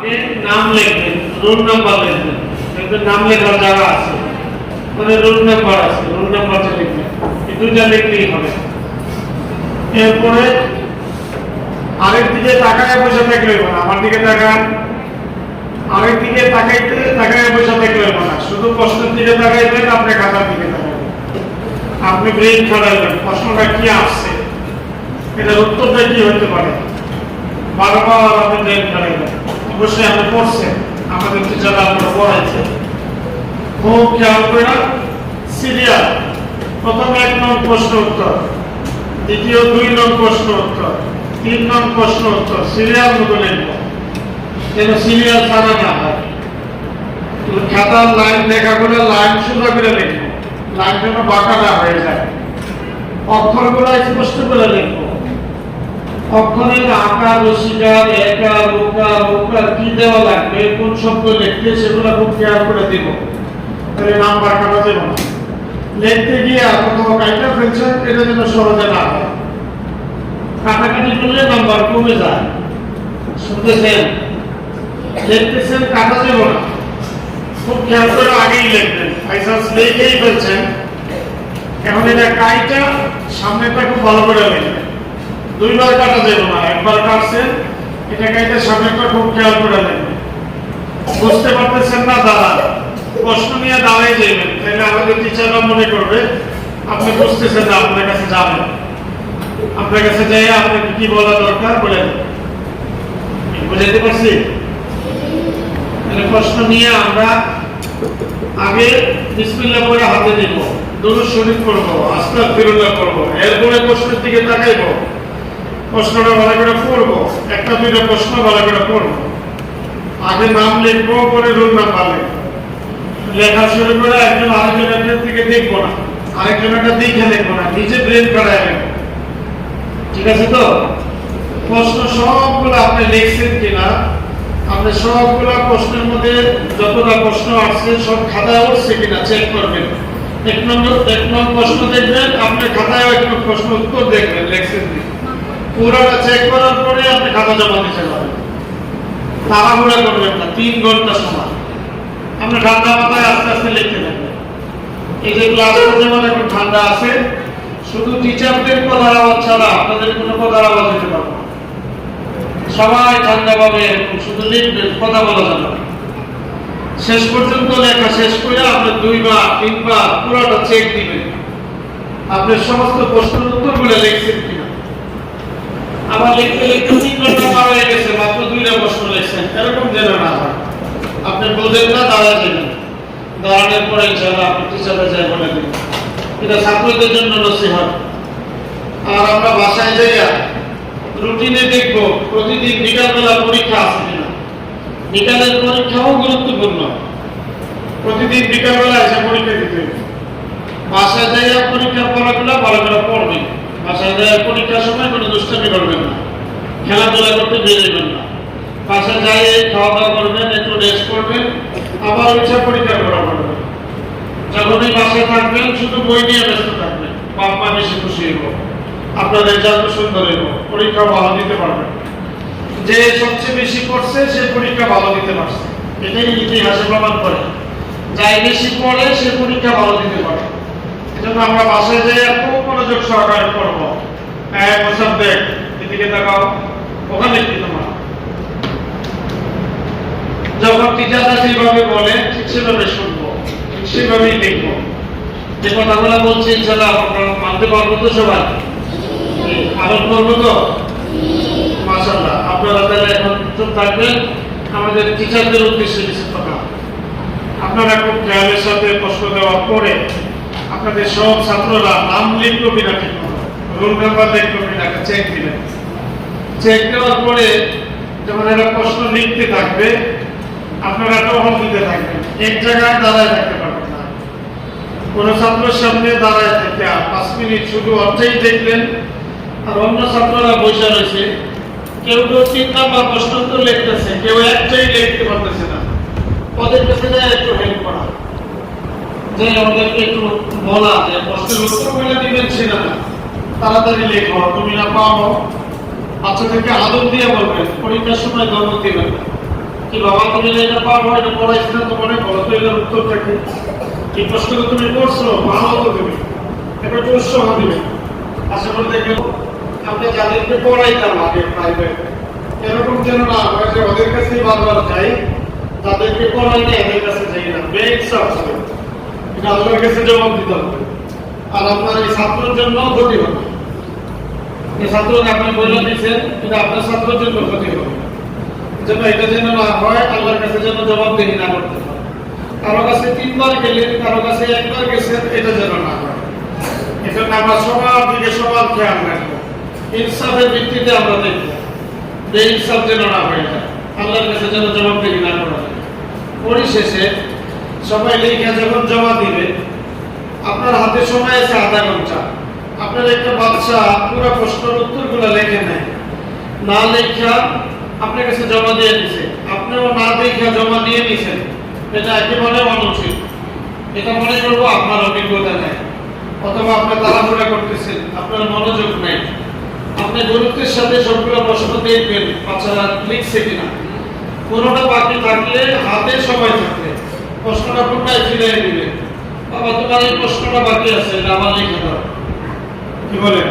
আগে নাম লিখবেন, রোল নাম্বার লিখবেন। দেখবেন নাম লেখার জায়গা আছে, মানে রোল নাম্বার আছে, রোল নাম্বারটা লিখবেন। এই দুইটা লিখলেই হবে। এরপরে আরেক দিকে তাকায় বসে থাকলে হবে না, আমার দিকে তাকান। আরেক দিকে তাকায় বসে থাকলে হবে না, শুধু প্রশ্নের দিকে তাকাইবেন, আপনি খাতার দিকে তাকাইবেন। আপনি ব্রেন খাটাইবেন, প্রশ্নটা কি আসছে, এটার উত্তরটা কি হতে পারে, বারবার আপনি ব্রেন খাটাইবেন। অবশ্যই আপনি পড়ছেন, আমাদের টিচাররা আপনারা পড়াইছে, খুব খেয়াল করে সিরিয়াল। প্রথম 1 নং প্রশ্ন উত্তর, দ্বিতীয় 2 নং প্রশ্ন উত্তর, 3 নং প্রশ্ন উত্তর, সিরিয়াল মতো লিখবো, যেন সিরিয়াল ছাড়া না হয়। খাতার লাইন দেখা করে লাইন সোজা করে লিখবো, লাইন যেন বাঁকা না হয়ে যায়। অক্ষরগুলো স্পষ্ট করে লিখবো, অক্ষরের আকার রসিকার একার ওকার ওকার কি দেওয়া লাগবে, কোন শব্দ লিখতে, সেগুলো খুব খেয়াল করে দিব, তাহলে নাম্বার কাটা যাবে না। লিখতে গিয়ে কোথাও কাইটা ফেলছেন, এটা যেন সহজে না হয়। কাটাকাটি করলে নাম্বার কমে যায়। শুনতেছেন, লিখতেছেন, কাটা যাব না, খুব খেয়াল করে আগেই লিখবেন। লাইসেন্স লিখেই ফেলছেন, এখন এটা কাইটা সামনেটা খুব ভালো করে লিখবেন। 2 বার কাটা যাব না, একবার কাটছেন, এটা কাইটা সামনেটা খুব খেয়াল করে লিখবেন। বুঝতে পারতেছেন না, দাঁড়ান, প্রশ্ন নিয়ে দাঁড়াই যাবেন, তাহলে আমাদের টিচাররা মনে করবে আপনি বুঝতেছেন না, আপনার কাছে যাবেন। আপনার কাছে যাই আপনাকে কি বলা দরকার বলেন, বুঝাইতে পারছি? প্রশ্ন নিয়ে আমরা আগে বিসমিল্লাহ করে হাতে নিব, দুরূদ শরীফ পড়ব, আস্তাগফিরুল্লাহ পড়ব, এরপরে প্রশ্নের দিকে তাকাইব, প্রশ্নটা ভালো করে পড়ব, একটা দুইটা প্রশ্ন ভালো করে পড়ব। আগে নাম লিখবো, পরে রোল নাম্বার লিখবো। লেখা শুরু করে একজন আরেকজনের দিকে দেখবো না, আরেকজনটা দেখে লিখবো না, নিজে ব্রেন করায় লিখবো। ঠিক আছে তো? প্রশ্ন সবগুলো আপনি লিখছেন কিনা, আপনি সবগুলা প্রশ্নের মধ্যে যতটা প্রশ্ন আসছে সব খাতায় উঠছে কিনা চেক করবেন। 1 নং প্রশ্ন দেখবেন, আপনি খাতায় 1 নং প্রশ্ন উত্তর দেখবেন, লিখছেন কি পুরোটা চেক করার পরে আপনি খাতা জমা দিতে পারবেন। তাড়াহুড়া করবেন না, 3 ঘন্টা সময় আপনি ঠান্ডা মাথায় আস্তে আস্তে লিখতে থাকবেন। এই যে ক্লাসটা যেমন এখন ঠান্ডা আছে, শুধু টিচারদের কথার আওয়াজ ছাড়া আপনাদের কোনো কথার আওয়াজ দিতে পারবো না। সবাই ঠান্ডা পাবে, শুধু লিখবেন, কথা বলা যাবে না। শেষ পর্যন্ত লেখা শেষ করে আপনি 2 বার 3 বার পুরোটা চেক দিবেন, আপনার সমস্ত প্রশ্নের উত্তরগুলো লিখছেন কিনা। আবার লিখতে লিখতে 3 ঘন্টা পার হয়ে গেছে, মাত্র 2টা প্রশ্ন লিখছেন, এরকম যেন না হয়। আপনি বোঝেন না, দাঁড়ায় যাবেন, দাঁড়ানোর পরে ইনশাআল্লাহ আপনি টিচারে যাই বলে দিবেন। এটা ছাত্রদের জন্য নসিহত। আর আমরা বাসায় যাইয়া রুটিনে দেখবো প্রতিদিন বিকালবেলা পরীক্ষা আছে কিনা। বিকালের পরীক্ষাও গুরুত্বপূর্ণ, প্রতিদিন বিকালবেলা এসে পরীক্ষা দিতে হবে। বাসায় যাইয়া পরীক্ষার ফলাগুলো ভালো করে পড়বেন, বাসায় যাইয়া পরীক্ষার সময় কোনো দুষ্টামি করবেন না, খেলাধুলা করতে বেরোবেন না। বাসায় যাই খাওয়া দাওয়া করবেন, একটু রেস্ট করবেন, আবার ইচ্ছা পরীক্ষা করা করবেন। যখনই বাসায় থাকবেন শুধু বই নিয়ে ব্যস্ত থাকবেন, বাপ মা বেশি খুশি হইব, আপনার রেজাল্ট সুন্দর হইব, পরীক্ষা ভালো দিতে পারবেন। যে সবচেয়ে বেশি পড়ছে সে পরীক্ষা ভালো দিতে পারছে, এটাই ইতিহাসে প্রমাণ করে। যাই বেশি পড়ে সে পরীক্ষা ভালো দিতে পারে। এজন্য আমরা বাসায় যাই খুব মনোযোগ সহকারে পড়বো। বছর দেখ, এদিকে তাকাও, ওখানে কি তোমার, যখন টিচাররা যেভাবে বলে ঠিক সেভাবে শুনবো, ঠিক সেভাবেই দেখবো। যে কথাগুলো বলছি ইনশাআল্লাহ আপনারা মানতে পারবো তো সবাই, পালন করবো তো মাশাআল্লাহ। আপনারা তাহলে এখন চুপ থাকবেন, আমাদের টিচারদের উদ্দেশ্যে কিছু কথা। আপনারা খুব খেয়ালের সাথে প্রশ্ন দেওয়ার পরে আপনাদের সব ছাত্ররা নাম লিখলো কিনা, ঠিক মতো রোল নাম্বার লিখলো কিনা চেক দিবেন। চেক দেওয়ার পরে যখন এরা প্রশ্ন লিখতে থাকবে, আপনারা টহল দিতে থাকবেন, এক জায়গায় দাঁড়ায় থাকতে পারবেন না। কোন ছাত্রের সামনে দাঁড়ায় থেকে 5 মিনিট শুধু অর্থেই দেখলেন, আর অন্য ছাত্ররা বসে রয়েছে, কেউ 3 নাম্বার প্রশ্ন তো লিখতেছে, কেউ একটাই লিখতে পারতেছে না। ওদের কাছে একটু হেল্প করা, যে আমাদেরকে একটু বলা যে প্রশ্নের উত্তরগুলো দিবেন সেটা না, তাড়াতাড়ি লেখো, তুমি না পারো বাচ্চাদেরকে আদর দিয়ে বলবেন, পরীক্ষার সময় ধমক দিবেন না। কি বাবা তুমি এটা পারবো, এটা পড়াইছি না তোমার, বলো তো এটার উত্তরটা কি? এই প্রশ্নটা তুমি করছো, ভালো তো তুমি এটা একটু উৎসাহ দিবে। আশা করি দেখবেন আপনি যাদেরকে পড়াইতাম আগে প্রাইভেটে, এরকম যেন না হয় যে ওদের কাছেই বারবার যাই, তাদেরকে পড়াই না এদের কাছে যাই না। বেইনসাফ হবে, এটা আল্লাহর কাছে জবাব দিতে হবে। আর আপনার এই ছাত্রের জন্য ক্ষতি হবে। এই ছাত্রকে আপনি বলে দিচ্ছেন, কিন্তু আপনার ছাত্রের জন্য ক্ষতি হবে। যেন এটা যেন না হয়, আল্লাহর কাছে যেন জবাবদিহি না করতে হয়। কারো কাছে 3 বার গেলেন, কারো কাছে 1 বার গেছেন, এটা যেন না হয়। এজন্য আমরা সবার দিকে সবার খেয়াল রাখবো, ইনসাফের ভিত্তিতে আমরা দেখবো, বেইনসাফ যেন না হয়ে যায়, আল্লাহর কাছে যেন জবাবদিহি না করা যায়। পরিশেষে সবাই লিখে যখন জমা দিবে, আপনার হাতে সময় আছে আধা ঘন্টা। আপনার একটা বাচ্চা পুরো প্রশ্নের উত্তরগুলো লেখে নেয়, না লেখা আপনার কাছে জমা দিয়ে দিছে, আপনিও না দেখে জমা দিয়ে দিয়েছেন, এটা একেবারে অনুচিত। এটা মনে করবো আপনার অভিজ্ঞতা নেই, অথবা আপনি তাড়াহুড়া করতেছেন, আপনার মনোযোগ নেই। আপনি গুরুত্বের সাথে সবগুলো প্রশ্ন দেখবেন বাচ্চারা লিখছে কিনা। কোনোটা বাকি থাকলে হাতে সময় থাকলে প্রশ্নটা পুনরায় ফিরে দিবেন, বাবা তোমার এই প্রশ্নটা বাকি আছে, এটা আমার লিখে দাও। কি বলেন?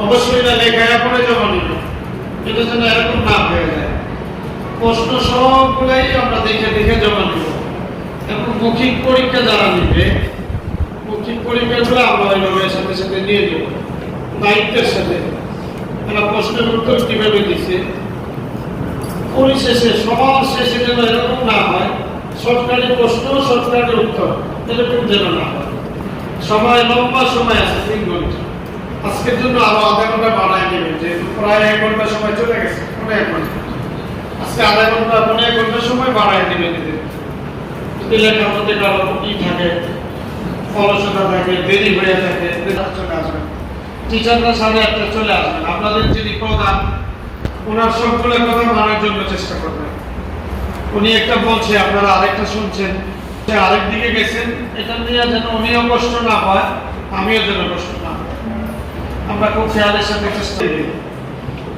অবশ্যই না লেখায় পরে জমা নিবেন, এটা যেন এরকম না হয়ে যায়। প্রশ্ন সবগুলাই আমরা দেখে দেখে জমা দিব। এখন মৌখিক পরীক্ষা যারা নিবে, মৌখিক পরীক্ষাগুলো আমরা ওইভাবে সাথে সাথে নিয়ে দেব দায়িত্বের সাথে। তারা প্রশ্নের উত্তর কিভাবে দিচ্ছে, পরিশেষে সবার শেষে যেন এরকম না হয় সরকারি প্রশ্ন সরকারি উত্তর, এরকম যেন না হয়। সময় লম্বা সময় আছে 3 ঘন্টা, আজকের জন্য আরো আধা ঘন্টা বাড়ায় নেবেন, যেহেতু প্রায় 1 ঘন্টা সময় চলে গেছে, 1 ঘন্টা আজকে আধা ঘন্টা 1 ঘন্টা সময় বাড়ায় নেবেন। যদি লেখার মধ্যে কারো ই থাকে, অলসতা থাকে, দেরি হয়ে থাকে, চলে আসবেন। টিচাররা 8:30 চলে আসবেন। আপনাদের যিনি প্রধান, ওনার সবগুলো কথা মানার জন্য চেষ্টা করবেন। উনি একটা বলছে, আপনারা আরেকটা শুনছেন, আরেক দিকে গেছেন, এটা নিয়ে যেন উনিও কষ্ট না পায়, আমিও যেন কষ্ট না পাই। আমরা খুব খেয়ালের সাথে চেষ্টা করি।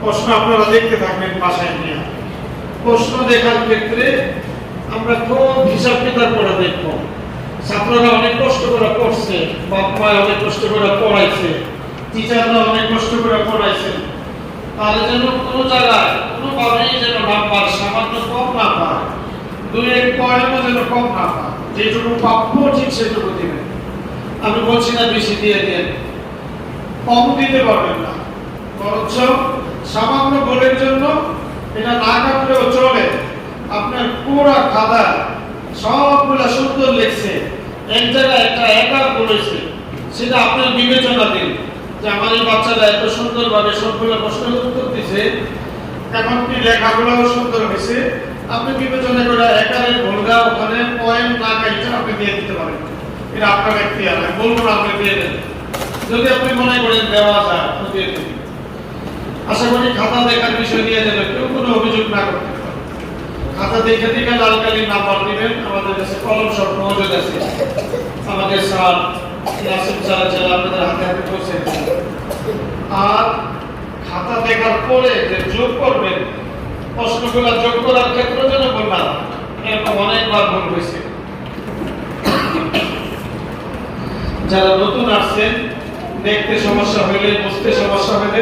প্রশ্ন আপনারা দেখতে থাকবেন বাসায় নিয়ে। প্রশ্ন দেখার ক্ষেত্রে আমরা খুব হিসাব কিতাব করে দেখবো। ছাত্ররা অনেক কষ্ট করে পড়ছে, বাপ মা অনেক কষ্ট করে পড়াইছে, টিচাররা অনেক কষ্ট করে পড়াইছে, তাহলে যেন কোনো জায়গায় কোনোভাবেই যেন নাম্বার সামান্য কম না পায়, 2-1 পয়েন্টও যেন কম না পায়। যেটুকু প্রাপ্য ঠিক সেটুকু দিবেন। আমি বলছি না বেশি দিয়ে দেন, কম দিতে পারবেন না, বরঞ্চ সামান্য গোলের জন্য এটা না কাটলেও চলে। আপনার পুরা খাতা সবগুলা সুন্দর লিখছে, এক জায়গায় একটা একা বলেছে, সেটা আপনার বিবেচনা দিন যে আমার এই বাচ্চাটা এত সুন্দরভাবে সবগুলো প্রশ্নের উত্তর দিছে, এখন কি লেখাগুলোও সুন্দর হয়েছে। আপনি বিবেচনা করে একারের ভুলগা ওখানে পয়েন্ট না কাইটা আপনি দিয়ে দিতে পারেন। এটা আপনার এখতিয়ার, আমি বলবো না আপনি দিয়ে দেন। যদি আপনি মনে করেন দেওয়া যায় তো দিয়ে দিন। আশা করি খাতা দেখার বিষয় নিয়ে যাবে, কেউ কোনো অভিযোগ না করতে পারে। খাতা দেখে দেখে লাল কালির নাম্বার দিবেন। আমাদের কাছে কলম সব মজুদ আছে, আমাদের স্যার নাসিম স্যার যারা আপনাদের হাতে হাতে পৌঁছে দিচ্ছে। আর খাতা দেখার পরে যে যোগ করবেন, প্রশ্নগুলো যোগ করার ক্ষেত্রে যেন বললাম এরকম অনেকবার ভুল হয়েছে। যারা নতুন আসছেন, দেখতে সমস্যা হইলে, বুঝতে সমস্যা হইলে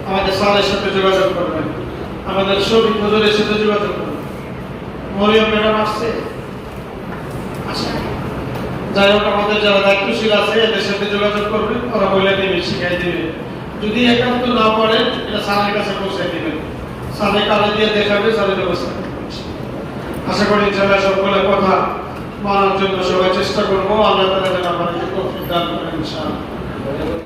আমাদের স্যারের সাথে যোগাযোগ করবেন, আমাদের শফিক হুজুরের সাথে যোগাযোগ করবেন। মরিয়ম ম্যাডাম আসছে, আচ্ছা যাই হোক, আমাদের যারা দায়িত্বশীল আছে এদের সাথে যোগাযোগ করবেন, ওরা বলে দিবে, শিখাই দিবে। যদি একান্ত না পড়েন, এটা স্যারের কাছে পৌঁছে দিবেন, স্যারের কালে দিয়ে দেখাবে, স্যারের ব্যবস্থা করবে। আশা করি ইনশাআল্লাহ সবগুলো কথা মানার জন্য সবাই চেষ্টা করবো। আল্লাহ তাআলা যেন আমাদেরকে তৌফিক দান করেন ইনশাআল্লাহ।